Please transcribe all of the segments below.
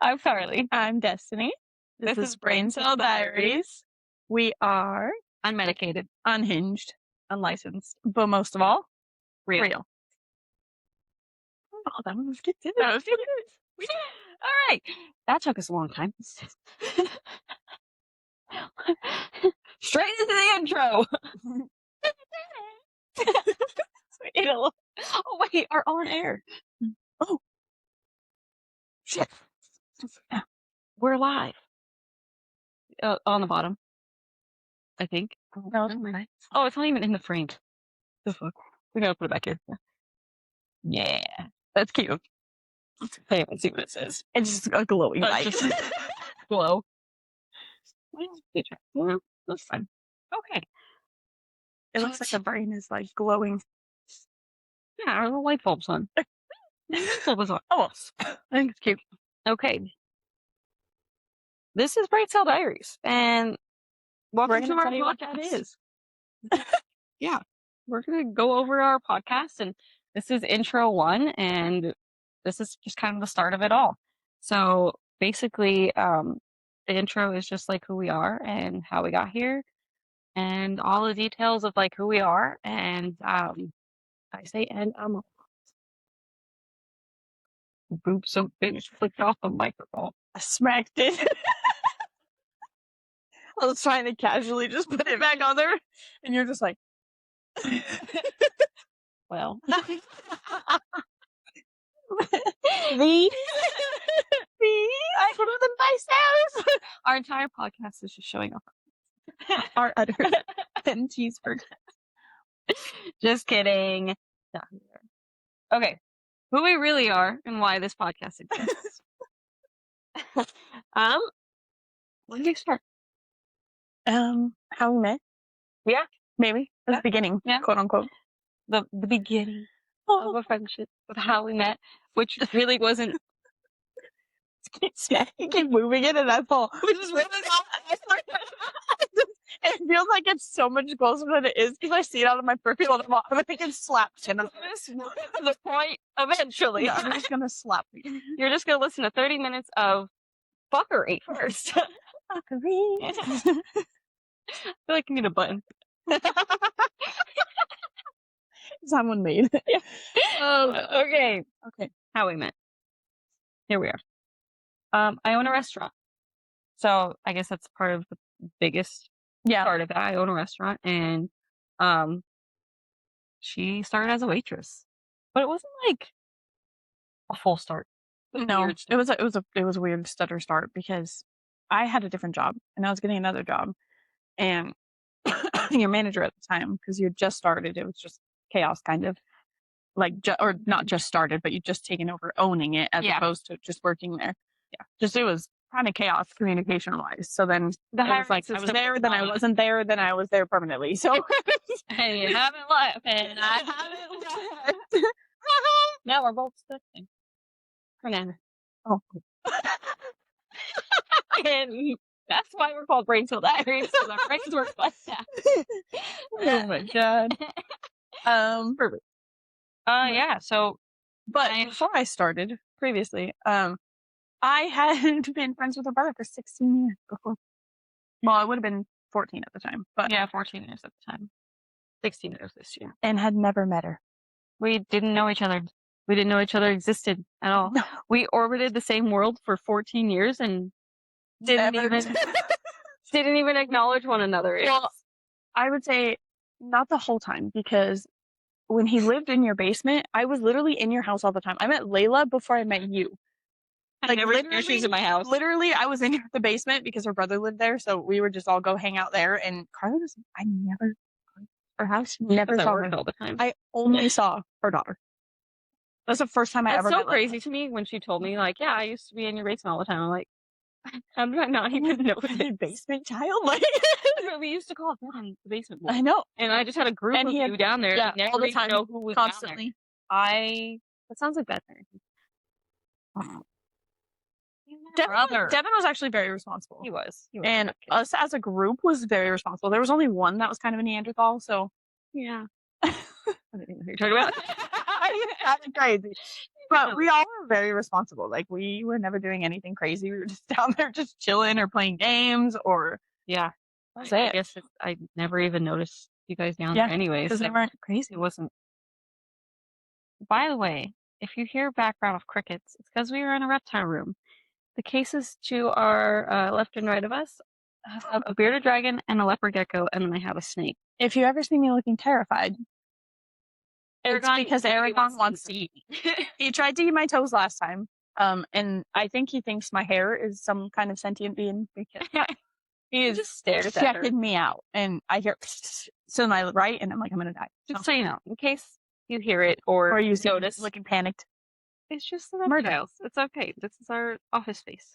I'm Carly. I'm Destiny. This is Braincell Diaries. We are Unmedicated, unhinged, unlicensed, but most of all, real. Oh, that was good. That was good. All right. That took us a long time. Straight into the intro. Oh, wait, are on air. Oh, Shit. We're live. On the bottom, I think. no, it's nice. Oh, it's not even in the frame. The fuck? We gotta put it back here. Yeah. That's cute. Hey, let's see what it says. It's just a glowing light. Just glow. Well, that's fine. Okay. It looks like the brain is like glowing. Yeah, our little light bulb's on. Bulb is on. Almost. I think it's cute. Okay. This is Braincell Diaries, and welcome to our podcast. Yeah, we're gonna go over our podcast, and this is intro 1, and this is just kind of the start of it all. So basically, the intro is just like who we are and how we got here, and all the details of like who we are. And I say, and boop, so big, flicked off the microphone. I smacked it. I was trying to casually just put it back on there, and you're just like, Well, the I put it in myself. Our entire podcast is just showing off our utter and cheeseburger. Just kidding. Okay, who we really are and why this podcast exists. When did you start? How we met? Yeah, Maybe at the beginning, Yeah. quote unquote. the beginning of a friendship, of how we met, which really wasn't. You keep moving it, and that's all. Which is really It feels like it's so much closer than it is because I see it out of my peripheral. I'm thinking slap chin. the point eventually. I'm just gonna slap you. You're just gonna listen to 30 minutes of fuckery first. Fuckery. I feel like you need a button. Someone made it. Okay. Okay. How we met. Here we are. I own a restaurant. So I guess that's part of the biggest part of that. I own a restaurant, and she started as a waitress. But it wasn't like a full start. No, it was a weird stutter start because I had a different job and I was getting another job, and your manager at the time, because you had just started, it was just chaos, kind of like, or not just started, but you just taken over owning it as opposed to just working there. Yeah, just it was kind of chaos communication wise. So then it was like I was there, then I wasn't there, then I was there permanently. So and you haven't left, and I haven't left. Now we're both stuck in. Fernanda. Oh. And that's why we're called Braincell Diaries, because our brains work like that. Oh my god. Perfect. Yeah. So, but before I started previously, I had been friends with her brother for 16 years before. Well, it would have been 14 at the time, but yeah, 14 years at the time. 16 years this year, and had never met her. We didn't know each other. We didn't know each other existed at all. No. We orbited the same world for 14 years and didn't even acknowledge one another. Well, I would say not the whole time, because when he lived in your basement, I was literally in your house all the time. I met Layla before I met you. Like, literally, she's in my house. Literally, I was in the basement because her brother lived there, so we would just all go hang out there. And Carla was, I never, her house, never saw her all the time. I only saw her daughter. That's the first time I ever met. That's so crazy to me when she told me, like, yeah, I used to be in your basement all the time. I'm like, how did I not even know the basement child? Like, we used to call it the basement boy. I know. And I just had a group of you down there. Yeah, never all the time, know who was constantly. That sounds like bad parenting. Devin was actually very responsible. He was. And us as a group was very responsible. There was only one that was kind of a Neanderthal, so yeah. I didn't know who you're talking about. That's crazy. But we all were very responsible. Like, we were never doing anything crazy. We were just down there just chilling or playing games or... Yeah. I guess I never even noticed you guys down there anyways. Because they weren't crazy. It wasn't. By the way, if you hear background of crickets, it's because we were in a reptile room. The cases to our left and right of us have a bearded dragon and a leopard gecko, and then they have a snake. If you ever see me looking terrified, it's because Aragon wants to eat me. He tried to eat my toes last time, and I think he thinks my hair is some kind of being because he is just stares checking me out, and I hear to my right, and I'm like, I'm gonna die. Just so you know, in case you hear it or you notice looking panicked, it's just the reptiles. It's okay. This is our office space.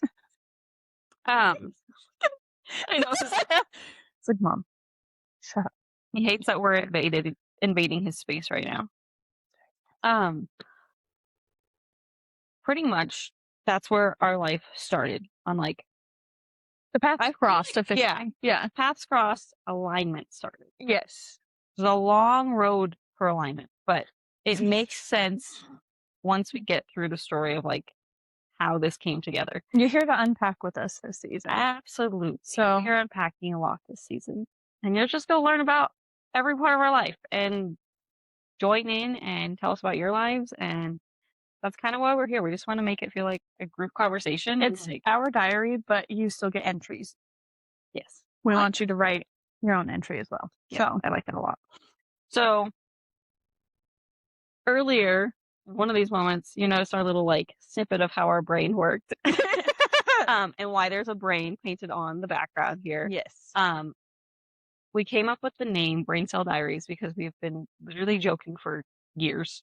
I know. It's like, Mom, shut up. He hates that we're invading his space right now. Pretty much that's where our life started on like the paths crossed officially. Yeah. Paths crossed, alignment started. Yes. There's a long road for alignment, but it makes sense once we get through the story of like how this came together. You're here to unpack with us this season. Absolutely. So you're unpacking a lot this season. And you'll just go learn about every part of our life and join in and tell us about your lives. And that's kind of why we're here. We just want to make it feel like a group conversation. It's like our diary, but you still get entries. Yes. We want you to write your own entry as well. Yeah, so I like that a lot. So earlier, one of these moments, you noticed our little like snippet of how our brain worked. And why there's a brain painted on the background here. Yes. We came up with the name Braincell Diaries because we've been literally joking for years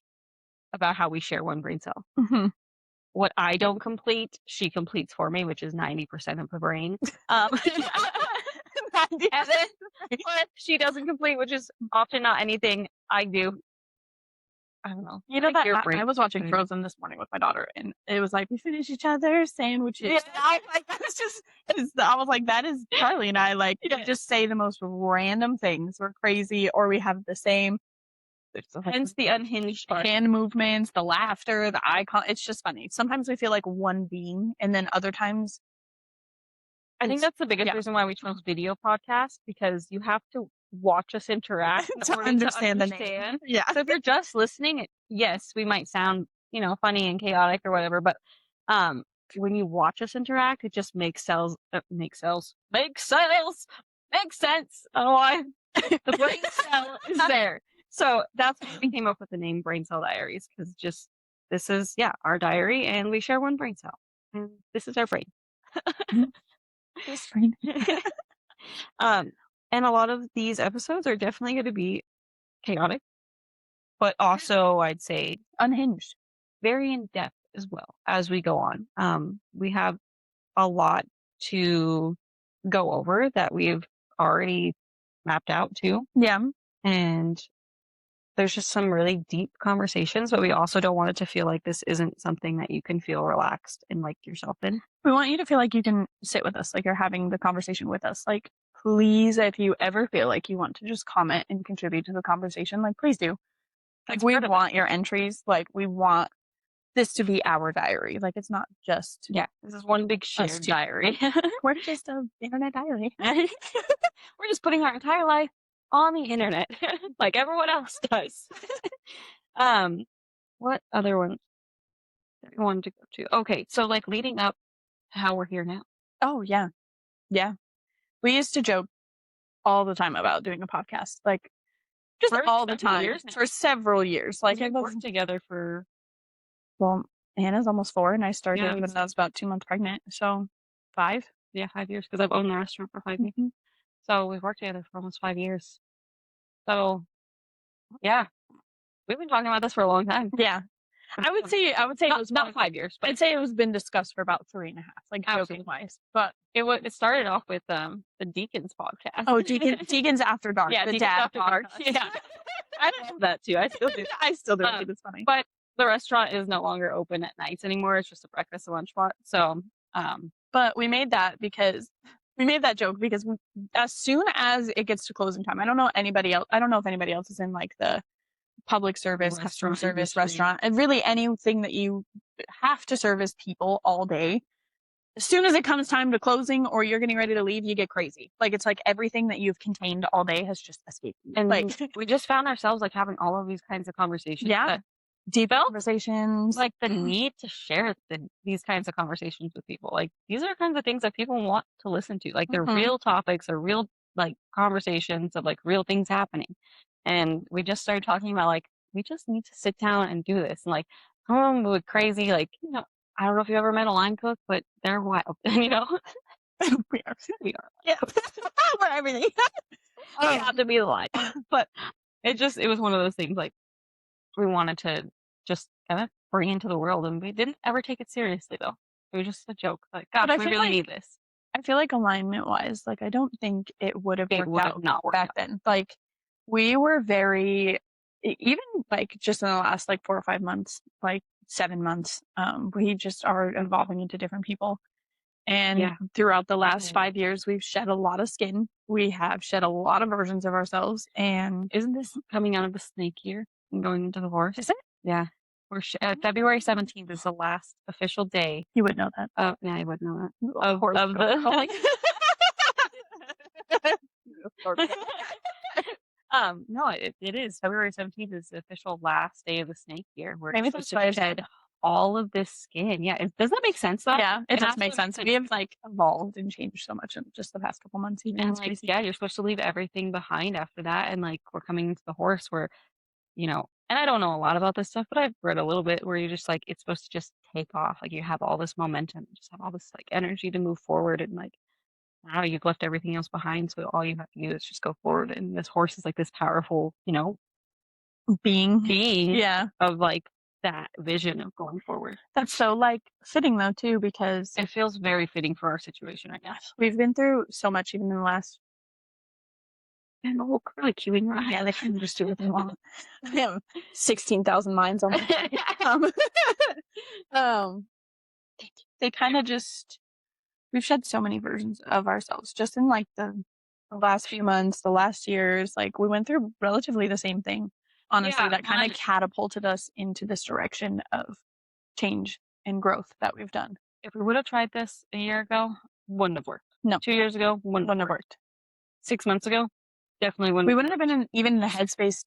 about how we share one brain cell. Mm-hmm. What I don't complete, she completes for me, which is 90% of the brain. And then what she doesn't complete, which is often not anything I do. I don't know. You know that I was watching Frozen this morning with my daughter, and it was like we finish each other's sandwiches. Yeah, I was like, that is Charlie and I. Like, just say the most random things. We're crazy, or we have the same. Hence the unhinged part. Hand movements, the laughter, the icon. It's just funny. Sometimes we feel like one being, and then other times. I think that's the biggest reason why we chose video podcasts, because you have to watch us interact to understand the name. Yeah. So if you're just listening, yes, we might sound, funny and chaotic or whatever, but when you watch us interact, it just makes sense. I don't know why. The brain cell is there. So that's why we came up with the name Braincell Diaries, because this is our diary, and we share one brain cell, and this is our brain. This brain. And a lot of these episodes are definitely going to be chaotic, but also I'd say unhinged, very in depth as well as we go on. We have a lot to go over that we've already mapped out too. Yeah. And there's just some really deep conversations, but we also don't want it to feel like this isn't something that you can feel relaxed and like yourself in. We want you to feel like you can sit with us, like you're having the conversation with us. Like, please, if you ever feel like you want to just comment and contribute to the conversation, like, please do. Like, we want your entries. Like, we want this to be our diary. Like, it's not just... Yeah, this is one big shared diary. We're just an internet diary. We're just putting our entire life on the internet, like everyone else does. What other one that we wanted to go to? Okay, so like leading up to how we're here now. Oh, yeah. Yeah. We used to joke all the time about doing a podcast. Like, just all the time. For several years. Like, we've worked together for... Well, Anna's almost 4, and I started when I was about 2 months pregnant. So, 5? Yeah, 5 years, because I've owned the restaurant for 5 years. Mm-hmm. So we've worked together for almost 5 years. So, yeah, we've been talking about this for a long time. Yeah, I would say it was not 5 years, but I'd say it was been discussed for about 3.5, like joking wise. But it started off with the Deacons podcast. Oh, Deacons After Dark. Yeah, the Dad After Dark. Yeah, I love that too. I still do. I still do. It's funny. But the restaurant is no longer open at nights anymore. It's just a breakfast and lunch spot. So, but we made that joke because as soon as it gets to closing time, I don't know if anybody else is in like the public service, customer Restaurant service, industry. restaurant, and really anything that you have to service people all day. As soon as it comes time to closing or you're getting ready to leave, you get crazy. Like, it's like everything that you've contained all day has just escaped you. And like, we just found ourselves like having all of these kinds of conversations. yeah, That deep felt conversations. like the need to share these kinds of conversations with people. Like, these are kinds of things that people want to listen to. Like, they're real topics or real like conversations of like real things happening. And we just started talking about like, we just need to sit down and do this. And like, some of them were crazy. Like, I don't know if you ever met a line cook, but they're wild. we are. We are. Yeah. We're everything. I don't have to be the line. But it was one of those things like we wanted to just kind of bring into the world, and we didn't ever take it seriously though. It was just a joke. Like, gosh, we really need this. I feel like alignment wise, like I don't think it would have worked out not worked back then. Like we were very even like just in the last like 4 or 5 months, like 7 months, we just are evolving into different people. And throughout the last 5 years, we've shed a lot of skin. We have shed a lot of versions of ourselves. And isn't this coming out of the snake year and going into the horse? Is it? Yeah. We're February 17th is the last official day. You would know that. Yeah, I would know that. Of the no, it is. February 17th is the official last day of the snake year. We're supposed to shed all of this skin. Yeah. Does that make sense though? Yeah, it does make sense. We have like evolved and changed so much in just the past couple months. Even and like, yeah, you're supposed to leave everything behind after that. And like, we're coming into the horse where, and I don't know a lot about this stuff, but I've read a little bit where you're just like, it's supposed to just take off. Like you have all this momentum, just have all this like energy to move forward. And like, now you've left everything else behind. So all you have to do is just go forward. And this horse is like this powerful, being of like that vision of going forward. That's so like fitting though too, because it feels very fitting for our situation right now. We've been through so much even in the last and the whole curly queuing ride. Yeah, they can just do what they want. I have 16,000 minds on my they kind of just we've shed so many versions of ourselves just in like the last few months, the last years. Like we went through relatively the same thing, honestly, that kind of catapulted us into this direction of change and growth that we've done. If we would have tried this a year ago, wouldn't have worked. No. 2 years ago, wouldn't have worked. 6 months ago, definitely wouldn't. We wouldn't have been even in the headspace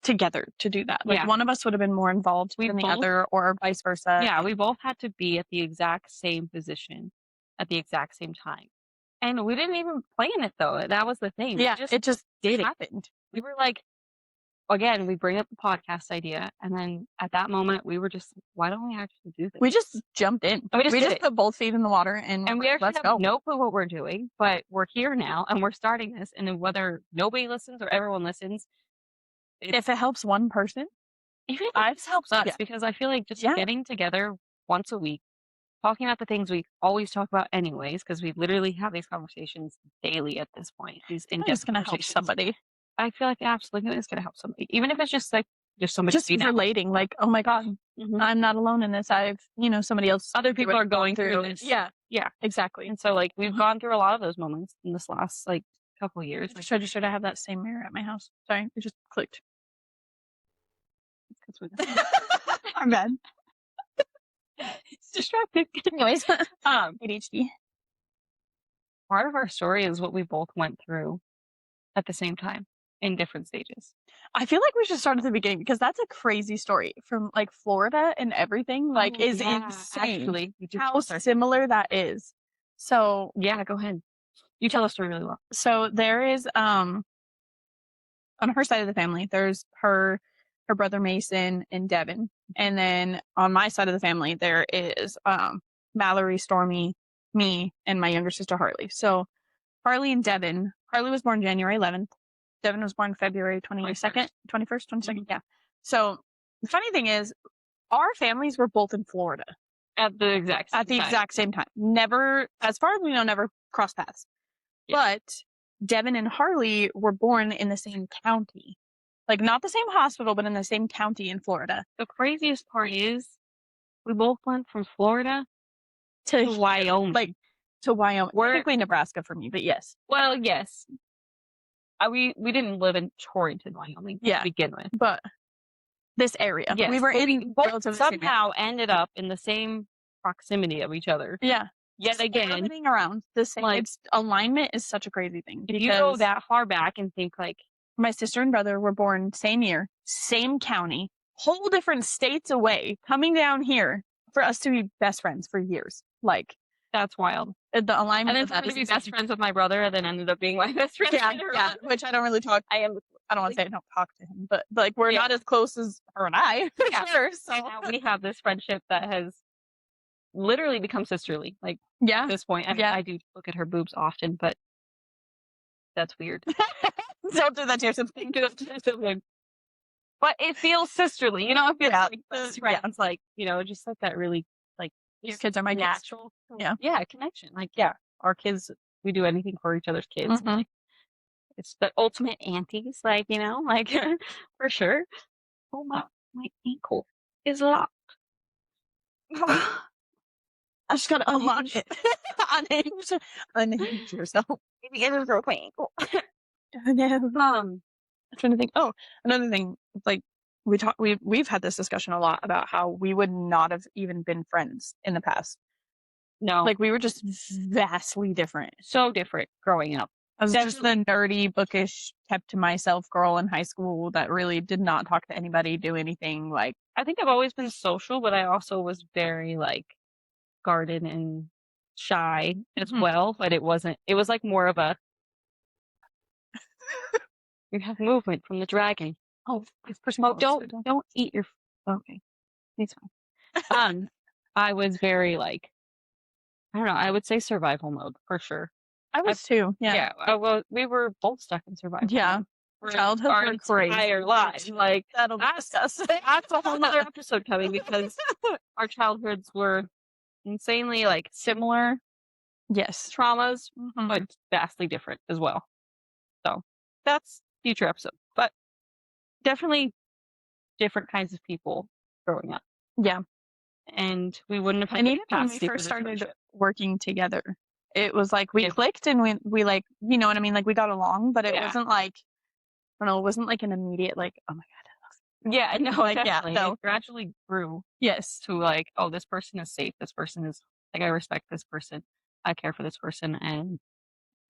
together to do that. Like one of us would have been more involved than the other, or vice versa. Yeah, we both had to be at the exact same position at the exact same time. And we didn't even plan it though. That was the thing. Yeah, it just happened. We were like, again, we bring up the podcast idea, and then at that moment we were just, why don't we actually do this? We just jumped in. We just put both feet in the water and we actually have no clue what we're doing, but we're here now and we're starting this. And then whether nobody listens or everyone listens, if it helps one person, even if it helps us, because I feel like just getting together once a week, talking about the things we always talk about anyways, because we literally have these conversations daily at this point. These in-depth going to help somebody. I feel like absolutely it's going to help somebody, even if it's just like just somebody just relating. Like, oh my God, I'm not alone in this. I've somebody else, other people are going through this. Yeah, exactly. And so like we've gone through a lot of those moments in this last like couple of years. Like, should I have that same mirror at my house? Sorry, it just clicked. I'm bad. It's distracting. Anyways, ADHD. Part of our story is what we both went through at the same time in different stages. I feel like we should start at the beginning because that's a crazy story from like Florida and everything. Like, is insane. Actually, how similar that is. So yeah, go ahead. You tell the story really well. So there is on her side of the family, there's her brother Mason and Devin, and then on my side of the family there is Mallory, Stormy, me, and my younger sister Harley. So Harley and Devin. Harley was born January 11th. Devin was born February 21st. Yeah. So the funny thing is, our families were both in Florida at the exact same time. Never, as far as we know, never crossed paths. Yeah. But Devin and Harley were born in the same county, like not the same hospital, but in the same county in Florida. The craziest part is, we both went from Florida to Wyoming. Like to Wyoming, technically Nebraska for me, but yes. Well, yes. we didn't live in Torrington, Wyoming to Yeah. begin with. But this area. Yes, We were but we in both relatively the same area. somehow ended up in the same proximity of each other. Yeah. Yet Just again, orbiting around the same. like, It's alignment is such a crazy thing if you go because that far back and think like, my sister and brother were born same year, same county, whole different states away, coming down here for us to be best friends for years. Like that's wild. the And alignment then of for that me is to be best insane. friends with my brother, and then ended up being my best friend. Yeah, later yeah. on. Which I don't really talk. I am. I don't want to say I don't talk to him, but like we're Yeah. not as close as her and I. For Yeah. sure. So Now we have this friendship that has literally become sisterly. Like yeah, at this point, I mean, yeah. I do look at her boobs often, but that's weird. Don't do that to yourself. But it feels sisterly, you know. It feels Yeah, like best yeah. friends, like, you know, just like that really, like, Your just kids are my kids. natural, Yeah. connection. Like, yeah, our kids, we do anything for each other's kids. Mhm. Like, it's the ultimate aunties, like, you know, like for sure. Oh my ankle is locked. I just gotta unlock it. Unhinge yourself. Maybe it just broke my ankle. Oh, no. I'm trying to think. Oh, another thing, like we've had this discussion a lot about how we would not have even been friends in the past. No, Like we were just vastly different. so different growing up. I was just the nerdy, bookish, kept to myself girl in high school that really did not talk to anybody, do anything. Like I think I've always been social, but I also was very like guarded and shy as well. But it wasn't. It was like more of a. You have movement from the dragon. oh, it's pushing. Oh, don't eat your. Okay, it's fine. I was very like, I don't know. I would say survival mode for sure. I was too. Yeah. Yeah. Well, we were both stuck in survival. Yeah. mode for Childhood our were crazy. entire lives. Like That'll be that's disgusting. that's a whole other episode coming because our childhoods were insanely like similar Yes. traumas, but vastly different as well. So that's future episode, but definitely different kinds of people growing up. Yeah. And we wouldn't have had And the even when we capacity for first this started friendship. working together, it was like we Yeah. clicked and we like, you know what I mean? Like we got along, but it Yeah. wasn't like, I don't know, it wasn't like an immediate, like, oh my God. Yeah, I know. Like, yeah, Definitely. no. It gradually grew Yes. to like, oh, this person is safe. This person is like, I respect this person. I care for this person, and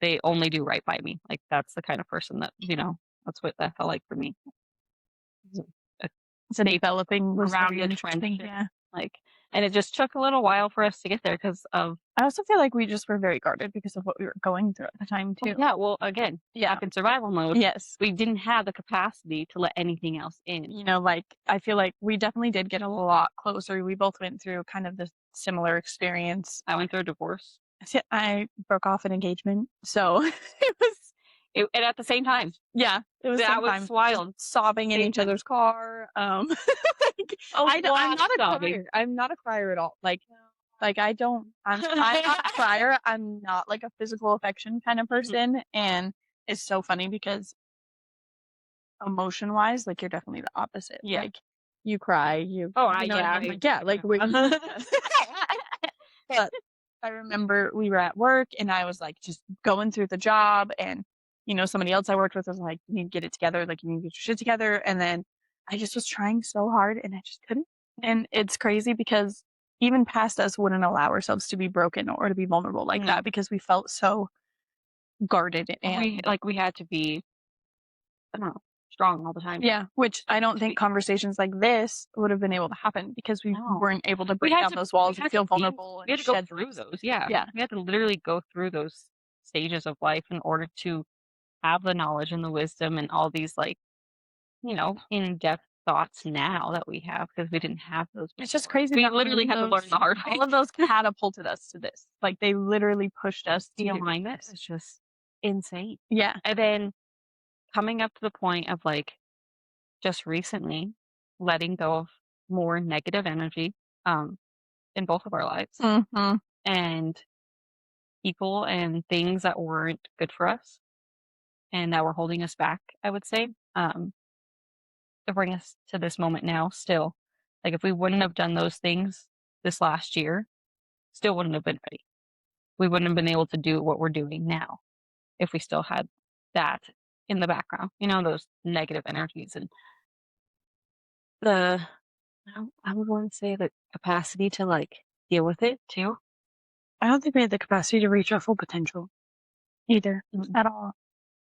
they only do right by me. Like that's the kind of person that, you know, that's what that felt like for me. It's a developing was Around very the interesting. friendship. Yeah. Like, and it just took a little while for us to get there because of. I also feel like we just were very guarded because of what we were going through at the time too. Yeah, well, again, Yeah. in survival mode, Yes. we didn't have the capacity to let anything else in. You know, like I feel like we definitely did get a lot closer. We both went through kind of the similar experience. I went through a divorce. I broke off an engagement, so it was. And at the same time, Yeah, it was that was wild. sobbing in Same each time. other's car. Like, Oh, I'm not a sobbing. crier. I'm not a crier at all. Like I don't. I'm not a crier. I'm not like a physical affection kind of person, and it's so funny because emotion wise, like you're definitely the opposite. Yeah. Like you cry. You. Oh, you know, yeah, I'm like, yeah. Like we. But I remember we were at work and I was like just going through the job, and you know, somebody else I worked with was like, you need to get it together, like you need to get your shit together. And then I just was trying so hard and I just couldn't. And it's crazy because even past us wouldn't allow ourselves to be broken or to be vulnerable like that because we felt so guarded and we had to be, I don't know, strong all the time. yeah, which I don't think conversations like this would have been able to happen because we weren't able to break down those walls and feel vulnerable. We had to go through those. Yeah. Yeah. We had to literally go through those stages of life in order to have the knowledge and the wisdom and all these like, you know, in-depth thoughts now that we have because we didn't have those before. It's just crazy. We literally had to learn the hard way. All of those catapulted us to this. Like they literally pushed us The to alignment is just insane. Yeah. And then coming up to the point of like just recently letting go of more negative energy in both of our lives and people and things that weren't good for us and that were holding us back, I would say, to bring us to this moment now still. Like if we wouldn't have done those things this last year, still wouldn't have been ready. We wouldn't have been able to do what we're doing now if we still had that in the background, you know, those negative energies and the, I would want to say the capacity to like deal with it too. I don't think we had the capacity to reach our full potential either at all.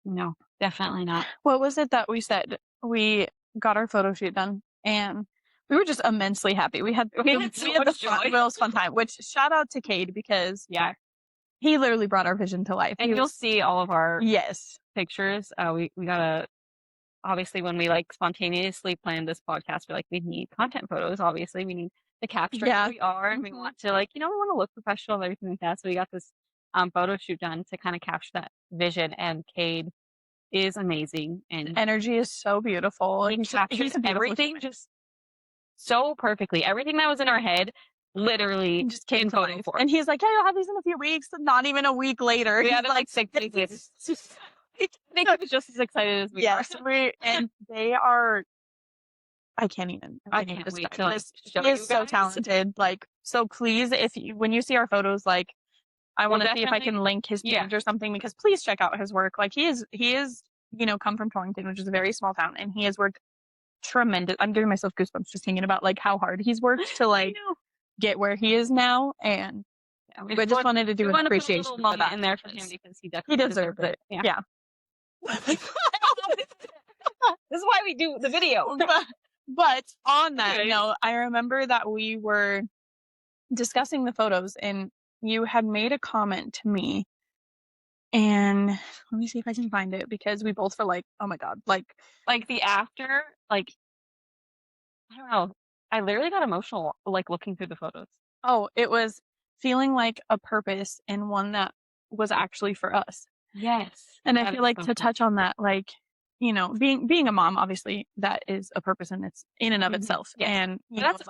No, definitely not. What was it that we said? We got our photo shoot done and we were just immensely happy. We had So the most fun time, which shout out to Cade because yeah, he literally brought our vision to life. and you'll see all of our yes pictures. We gotta obviously when we like spontaneously planned this podcast, we're like we need content photos. Obviously, we need to capture who we are, and we want to like we want to look professional and everything like that. So we got this photo shoot done to kind of capture that vision. And Cade is amazing, and energy is so beautiful. he captures everything just so perfectly. Everything that was in our head literally just came to photo life. form. And he's like, yeah, you'll have these in a few weeks. Not even a week later. We he's had it like 6 weeks later. I think he was just as excited as we are. And they are. I can't even. I can't wait to like, show he you is so guys. talented. Like, so please, when you see our photos, like, I want to see if I can link his page or something because please check out his work. Like, he is, come from Torrington, which is a very small town, and he has worked tremendous. I'm giving myself goosebumps just thinking about like how hard he's worked to like get where he is now, and we just wanted to do an appreciation for that in there for him because he definitely deserves it. Yeah. This is why we do the video. But on that note, I remember that we were discussing the photos and you had made a comment to me, and let me see if I can find it because we both were like, oh my God, like the after, like, I don't know. I literally got emotional like looking through the photos. Oh, it was feeling like a purpose and one that was actually for us. Yes. And I feel like to touch on that, like, being a mom, obviously that is a purpose in and of itself. Yes. And that's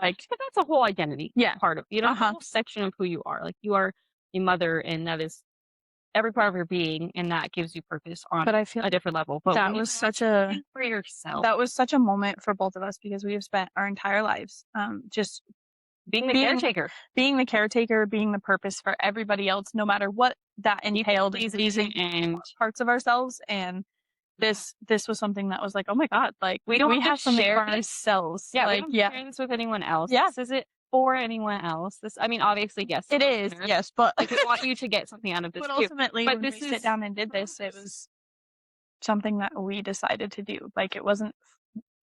a whole identity. Yeah. Part of, a whole section of who you are. Like you are a mother and that is every part of your being, and that gives you purpose on I feel a different level. But that was such for yourself. That was such a moment for both of us because we have spent our entire lives just being the caretaker, being the purpose for everybody else, no matter what that entailed, and parts of ourselves. And this was something that was like, oh my God, like we have something for ourselves. Yeah, we don't share this with anyone else. Yeah. This isn't for anyone else. This, I mean, obviously, yes, it is. Yes, but like, we want you to get something out of this. But ultimately, when we sit down and did this, it was something that we decided to do. Like it wasn't,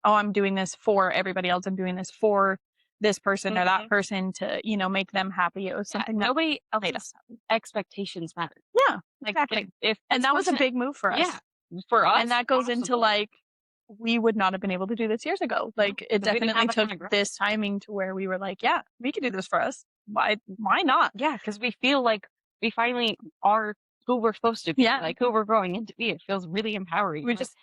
oh, I'm doing this for everybody else. I'm doing this for this person or that person to, make them happy. It was something that nobody else's expectations matter. Yeah, exactly. And that was a big move for us. Yeah, for us. And that goes into like, we would not have been able to do this years ago. Like it definitely took this timing to where we were like, yeah, we could do this for us. Why not? Yeah, because we feel like we finally are who we're supposed to be. Yeah. Like who we're growing into be. It feels really empowering. We just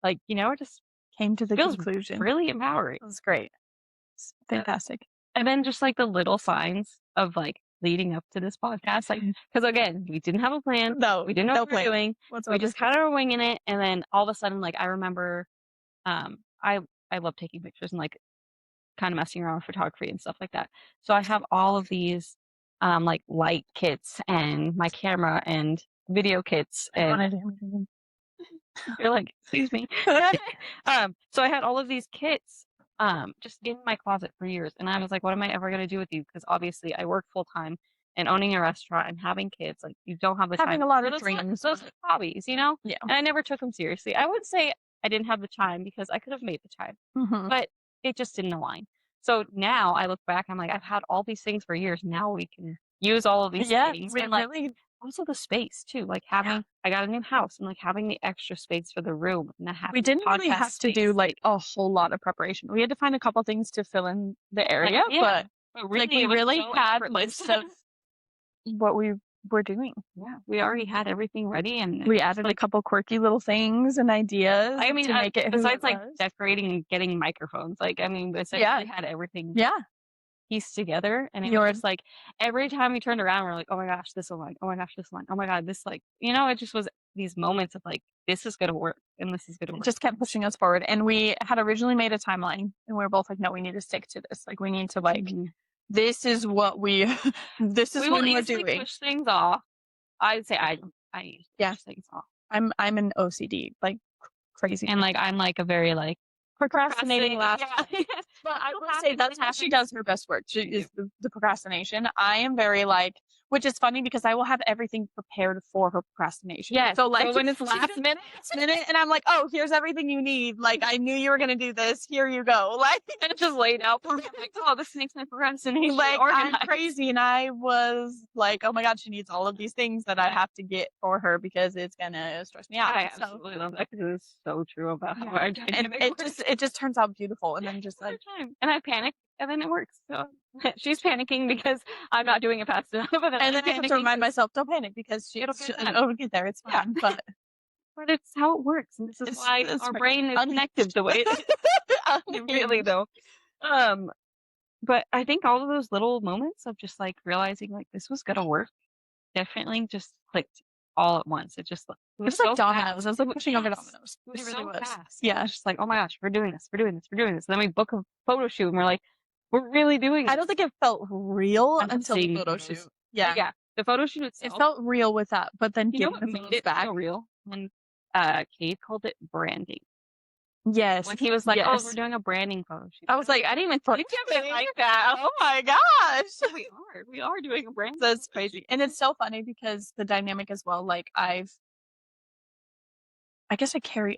like, just came to the conclusion. Really empowering. It was great. It's fantastic. And then just like the little signs of like leading up to this podcast, like because again, we didn't have a plan. No, we didn't know what we were doing. We just kind of were winging it, and then all of a sudden, like I remember, I love taking pictures and like kind of messing around with photography and stuff like that. So I have all of these like light kits and my camera and video kits and you're like, excuse me. So I had all of these kits just in my closet for years, and I was like, what am I ever going to do with these? Because obviously I work full time and owning a restaurant and having kids, like you don't have the time. Having a lot of dreams, those hobbies, Yeah. And I never took them seriously. I would say I didn't have the time because I could have made the time, but it just didn't align. So now I look back, I'm like, I've had all these things for years. Now we can use all of these things. And like, also the space too. Like having, I got a new house and like having the extra space for the room. And we didn't really have to do like a whole lot of preparation. We had to find a couple things to fill in the area, but really, like we really had most of what we were doing. Yeah, we already had everything ready, and we added a couple quirky little things and ideas. I mean, to make it besides like decorating and getting microphones, like I mean, besides we had everything. Yeah. Pieced together, and it was just like every time we turned around, we're like, oh my gosh, this one, oh my gosh, this one, oh my god, this, like, it just was these moments of like, this is gonna work and this is gonna work. It just kept pushing us forward. And we had originally made a timeline, and we were both like, no, we need to stick to this. Like we need to like this is what this is what we're doing. Push things off. I'd say I push things off. I'm an OCD, like crazy. And like I'm like a very like procrastinating last. Yeah. But I will say that's how she does her best work. She is the procrastination. I am very like, which is funny because I will have everything prepared for her procrastination. Yes. So like when it's she last does minute, and I'm like, oh, here's everything you need. Like I knew you were gonna do this. Here you go. Like and it's just laid out for me. I'm like, oh, this makes my procrastination like I'm organized. crazy, and I was like, oh my god, she needs all of these things that I have to get for her because it's gonna stress me out. I absolutely love that because it's so true about how our And dynamic works. it just turns out beautiful, and then just like And I panic, and then it works. So she's panicking because I'm not doing it fast enough, and then I have to remind myself, don't panic because it'll get there. It's fine, but it's how it works, and this is why our brain is connected the way it is. Really though. But I think all of those little moments of just like realizing like this was gonna work definitely just clicked all at once. It just it was like dominoes. I was like pushing over dominoes. It really was. Fast. Yeah. It was just like, oh my gosh, we're doing this. And then we book a photo shoot and we're like, we're really doing it. I don't think it felt real until the photo shoot. Yeah. Yeah. The photo shoot itself. It felt real with that, but then getting the photos back. Real. When Kate called it branding. Yes. When he was like, oh, we're doing a branding photo shoot. I was like, I didn't even think of it like that. Oh my gosh. We are doing a brand. That's crazy. And it's so funny because the dynamic as well, like I guess I carry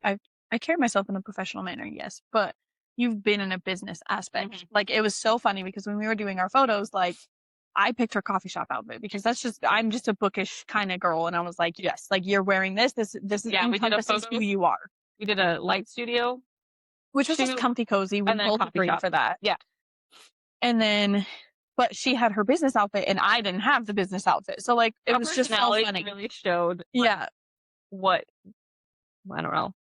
myself in a professional manner, yes, but you've been in a business aspect. Mm-hmm. Like it was so funny because when we were doing our photos, like I picked her coffee shop outfit because I'm just a bookish kind of girl, and I was like, yes, like you're wearing this is encompasses who you are. We did a light studio, which was just comfy cozy. We both agreed for that. Yeah. And then, but she had her business outfit, and I didn't have the business outfit. So like, it was just so funny. Really showed. Yeah. What? I don't know.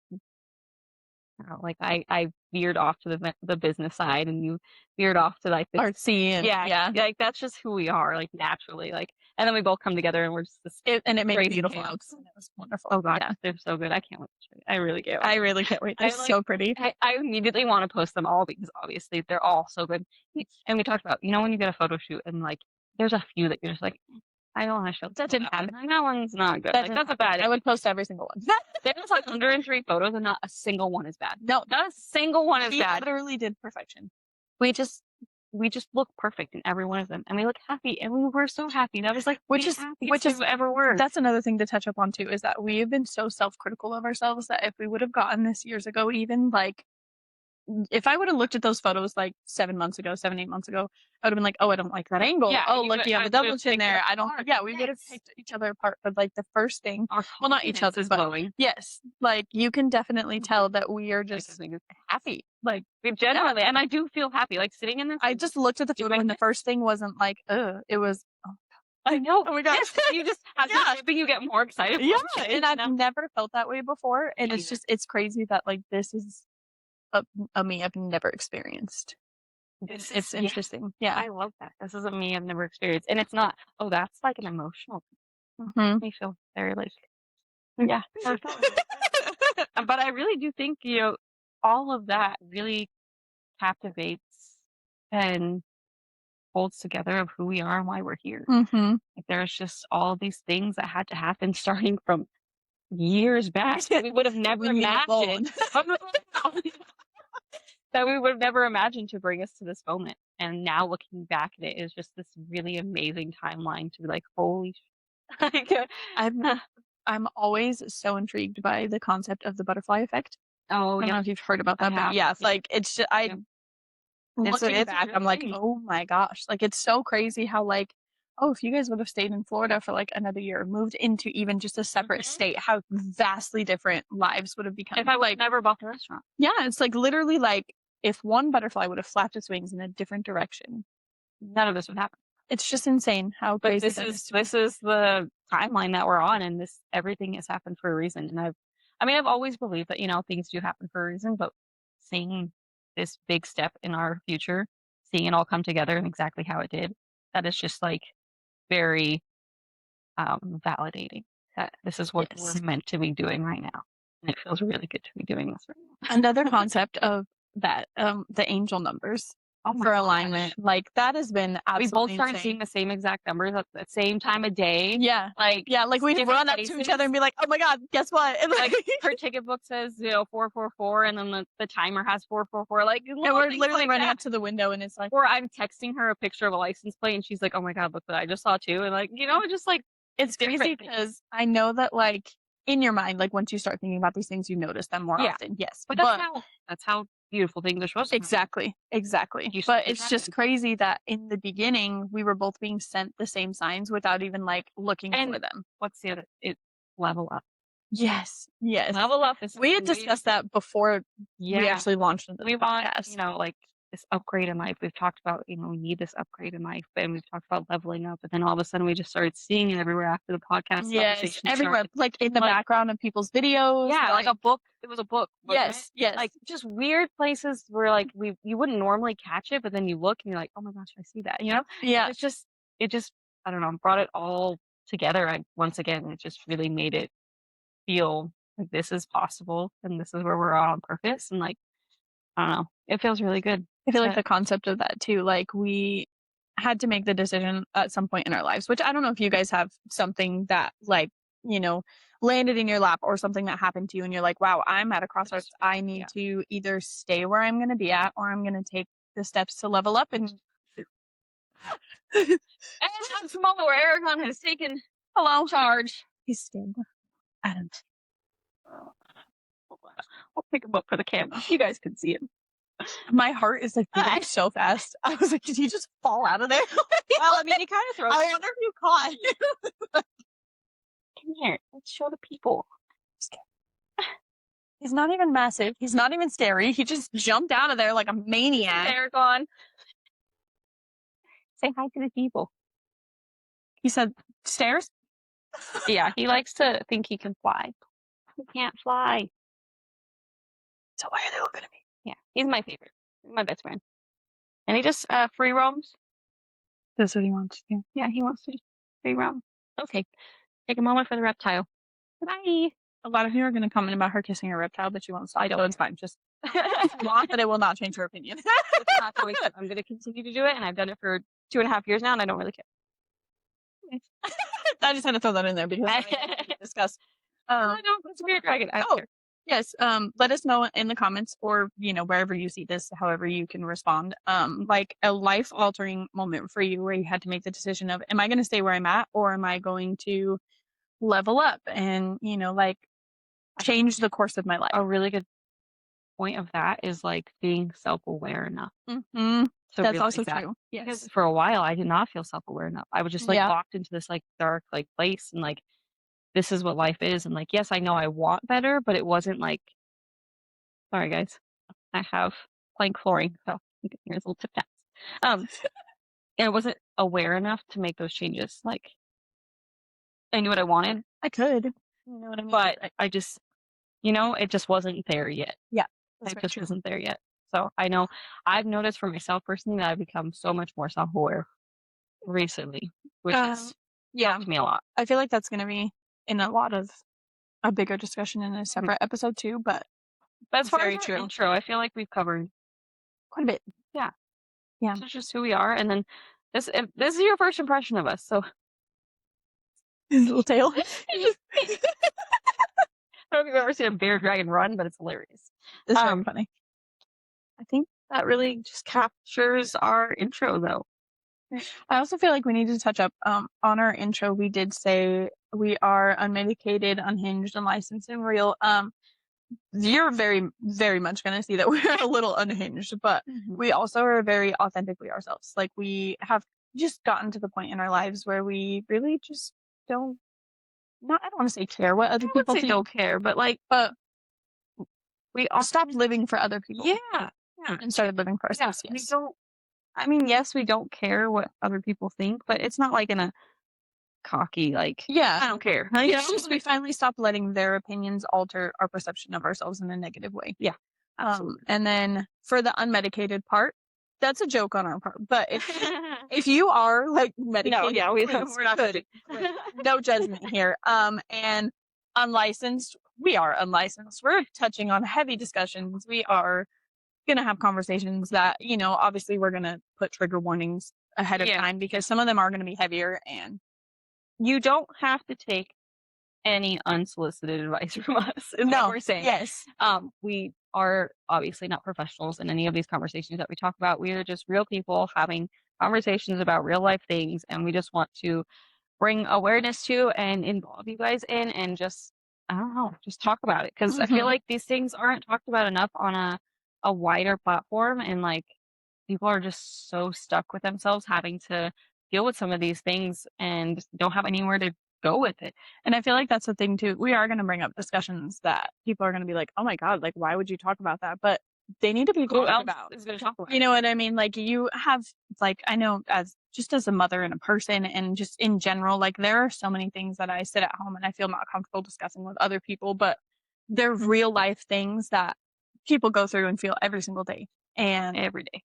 Like I veered off to the business side, and you veered off to like the artsy, and yeah, like that's just who we are, like naturally, like, and then we both come together, and we're just and it made beautiful looks. It was wonderful. Oh god, they're so good. I can't wait to show you. I really can't wait. They're so pretty. I immediately want to post them all because obviously they're all so good. And we talked about, when you get a photo shoot and like there's a few that you're just like, I don't want to show that didn't happen. Like, that one's not good. Like, that's a bad. I would post every single one. There's like 103 photos and not a single one is bad. No, not a single one is bad. We literally did perfection. We just look perfect in every one of them, and we look happy, and we were so happy. That was like which is ever were. That's another thing to touch up on too, is that we have been so self-critical of ourselves that if we would have gotten this years ago, even like if I would have looked at those photos like 8 months ago, I would have been like, oh, I don't like that angle. Yeah, oh, look, you have a double chin there. I don't. Yeah, we would have picked each other apart. But like the first thing, well, not each other, but glowing. Yes, like you can definitely tell that we are just happy. Like we genuinely, and I do feel happy. Like sitting in this. I just looked at the photo, and the first thing wasn't like, it was. Oh, I know. Oh my gosh. Yes, you just as you're shipping, you get more excited. Yeah, and I've never felt that way before, and it's crazy that like this is a me I've never experienced. It's interesting. Yeah, I love that. This is a me I've never experienced, and it's not. Oh, that's like an emotional. Makes me feel very like. Yeah. But I really do think all of that really captivates and holds together of who we are and why we're here. Like there's just all of these things that had to happen starting from years back that we would have never imagined. That we would have never imagined to bring us to this moment. And now looking back at it is just this really amazing timeline to be like, holy I'm always so intrigued by the concept of the butterfly effect. Oh, I don't know if you've heard about that, but yeah, it's like it's just looking back, I'm like, oh my gosh, like it's so crazy how like, oh, if you guys would have stayed in Florida for like another year, moved into even just a separate state, how vastly different lives would have become. If I like never bought the restaurant. Yeah, it's like literally like if one butterfly would have flapped its wings in a different direction, none of this would happen. It's just insane how crazy this is the timeline that we're on, and everything has happened for a reason. And I've always believed that things do happen for a reason, but seeing this big step in our future, seeing it all come together and exactly how it did, that is just like very validating that this is what we're meant to be doing right now, and it feels really good to be doing this right now. Another concept of that, the angel numbers. for alignment. Like, that has been absolutely We both started insane. seeing the same exact numbers at the same time of day. Yeah. Like, we'd run up to each other and be like, oh my God, guess what? And like, her ticket book says, 444, and then the timer has 444. Like, and we're literally running up to the window, and it's like, or I'm texting her a picture of a license plate, and she's like, oh my God, look what I just saw too. And like, just like, it's crazy because I know that, like, in your mind, like, once you start thinking about these things, you notice them more often. Yes. But that's how beautiful things are supposed to be. Exactly. But it's just crazy that in the beginning, we were both being sent the same signs without even, like, looking for them. What's the other? Level up. Yes. Level up is. We had discussed that before we actually launched into the podcast. Want, like, this upgrade in life. We've talked about, we need this upgrade in life, and we've talked about leveling up, and then all of a sudden we just started seeing it everywhere after the podcast. Yes, everywhere, like in the background of people's videos. Yeah, like a book. It was a book. Yes. Like, just weird places where, like, you wouldn't normally catch it, but then you look and you're like, oh my gosh, I see that. Yeah. It just I don't know, brought it all together. Once again, it just really made it feel like this is possible, and this is where we're on purpose, and like, I don't know, it feels really good. I feel like the concept of that too, like, we had to make the decision at some point in our lives, which I don't know if you guys have something that, like, landed in your lap, or something that happened to you and you're like, wow, I'm at a crossroads. I need to either stay where I'm going to be at, or I'm going to take the steps to level up. And that's the moment where Aragon has taken charge. He's standing. Adam. I'll pick him up for the camera. You guys can see him. My heart is like beating so fast. I was like, did he just fall out of there? Well, I mean, he kind of throws. I wonder if you caught. Come here. Let's show the people. He's not even massive. He's not even scary. He just jumped out of there like a maniac. Aragon. Say hi to the people. He said, stairs? Yeah, he likes to think he can fly. He can't fly. So why are they looking at me? Yeah, he's my favorite. He's my best friend. And he just free roams. That's what he wants to do. Yeah, he wants to free roam. Okay. Take a moment for the reptile. Bye. A lot of you are going to comment about her kissing her reptile, but she won't stop. I don't. It's fine. Just want that it will not change her opinion. It's not going to. I'm going to continue to do it, and I've done it for 2.5 years now, and I don't really care. I just had to throw that in there because I discuss. I don't. It's a weird dragon. I don't care. Yes. Let us know in the comments, or wherever you see this, however you can respond. Like a life-altering moment for you where you had to make the decision of, am I going to stay where I'm at, or am I going to level up and like change the course of my life? A really good point of that is like being self-aware enough. Mm-hmm. That's also true. Yes. Because for a while I did not feel self-aware enough. I was just like locked into this like dark like place, and like, this is what life is, and like, yes, I know I want better, but it wasn't like, sorry guys, I have plank flooring, so you can hear his little tip taps. And I wasn't aware enough to make those changes. Like, I knew what I wanted. I could. You know what I mean? But I just, it just wasn't there yet. Yeah. It just wasn't there yet. So I know I've noticed for myself personally that I've become so much more self-aware recently, which has helped me a lot. I feel like that's going to be in a bigger discussion in a separate episode too, but as far as our intro, I feel like we've covered quite a bit. Yeah. Yeah. It's just who we are. And then this is your first impression of us. So his little tail. I don't know if you've ever seen a bear dragon run, but it's hilarious. It's very funny. I think that really just captures our intro, though. I also feel like we need to touch up on our intro. We did say we are unmedicated, unhinged, unlicensed, and real. You're very, very much going to see that we're a little unhinged, but we also are very authentically ourselves. Like, we have just gotten to the point in our lives where we really just don't. I don't want to say care what other people think. Don't care, but we all stopped living for other people. Yeah. And started living for ourselves. Yes. We don't. I mean, yes, we don't care what other people think, but it's not like in a cocky, like, I don't care. It's just we finally stopped letting their opinions alter our perception of ourselves in a negative way. Yeah. Absolutely. And then for the unmedicated part, that's a joke on our part. But if you are like medicated, we're not good. No judgment here. And unlicensed, we are unlicensed. We're touching on heavy discussions. We are going to have conversations that, obviously we're going to put trigger warnings ahead of time because some of them are going to be heavier, and you don't have to take any unsolicited advice from us is what we're saying. Yes. We are obviously not professionals in any of these conversations that we talk about. We are just real people having conversations about real life things, and we just want to bring awareness to and involve you guys in, and just, I don't know, just talk about it. Because I feel like these things aren't talked about enough on a wider platform, and like people are just so stuck with themselves having to deal with some of these things and don't have anywhere to go with it. And I feel like that's the thing too. We are going to bring up discussions that people are going to be like, oh my God, like, why would you talk about that? But they need to be Who talked else about. is going to talk about You know what I mean? Like, you have, like, I know as a mother and a person and just in general, like, there are so many things that I sit at home and I feel not comfortable discussing with other people, but they're real life things that people go through and feel every single day. And every day?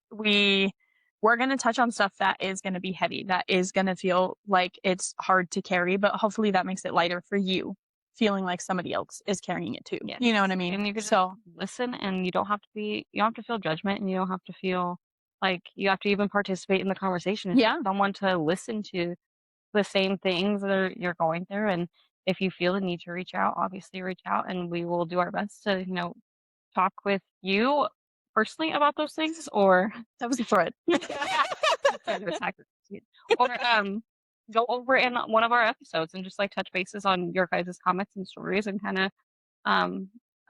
we're going to touch on stuff that is going to be heavy, that is going to feel like it's hard to carry, but hopefully that makes it lighter for you, feeling like somebody else is carrying it too. Yes. You know what I mean? And you can just listen, and you don't have to feel judgment, and you don't have to feel like you have to even participate in the conversation. It's just someone to listen to the same things that you're going through. And if you feel the need to reach out, obviously reach out, and we will do our best to, talk with you personally about those things, or That was a threat. or go over in one of our episodes and just like touch bases on your guys' comments and stories, and kind of I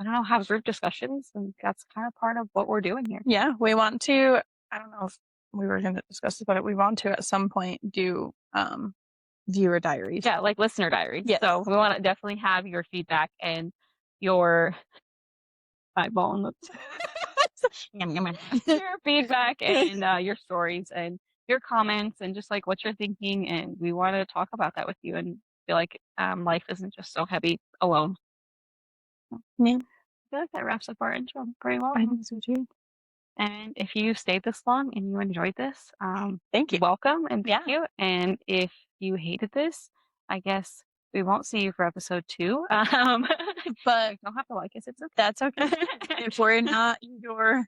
don't know, have group discussions, and that's kind of part of what we're doing here. Yeah, we want to, I don't know if we were going to discuss this, but we want to at some point do viewer diaries. Yeah, like listener diaries. Yes. So we want to definitely have your feedback and your eyeball and your feedback and your stories and your comments and just like what you're thinking, and we want to talk about that with you and feel like life isn't just so heavy alone. Yeah, I feel like that wraps up our intro pretty well. I think so too. And if you stayed this long and you enjoyed this, Thank you. welcome and thank you. And if you hated this, I guess we won't see you for episode 2. But you don't have to like us. It's okay. That's okay. If we're not your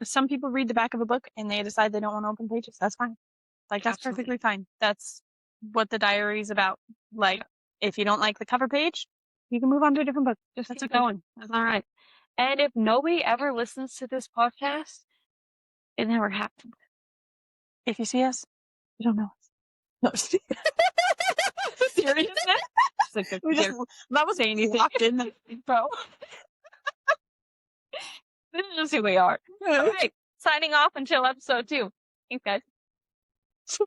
some people read the back of a book and they decide they don't want to open pages. That's fine. Like, that's perfectly fine. That's what the diary is about. Like, if you don't like the cover page, you can move on to a different book. Just keep going. That's all right. And if nobody ever listens to this podcast, it never happened. If you see us, you don't know us. No, seriousness? That was locked in the intro. This is just who we are. All right. Signing off until episode 2. Thanks, guys.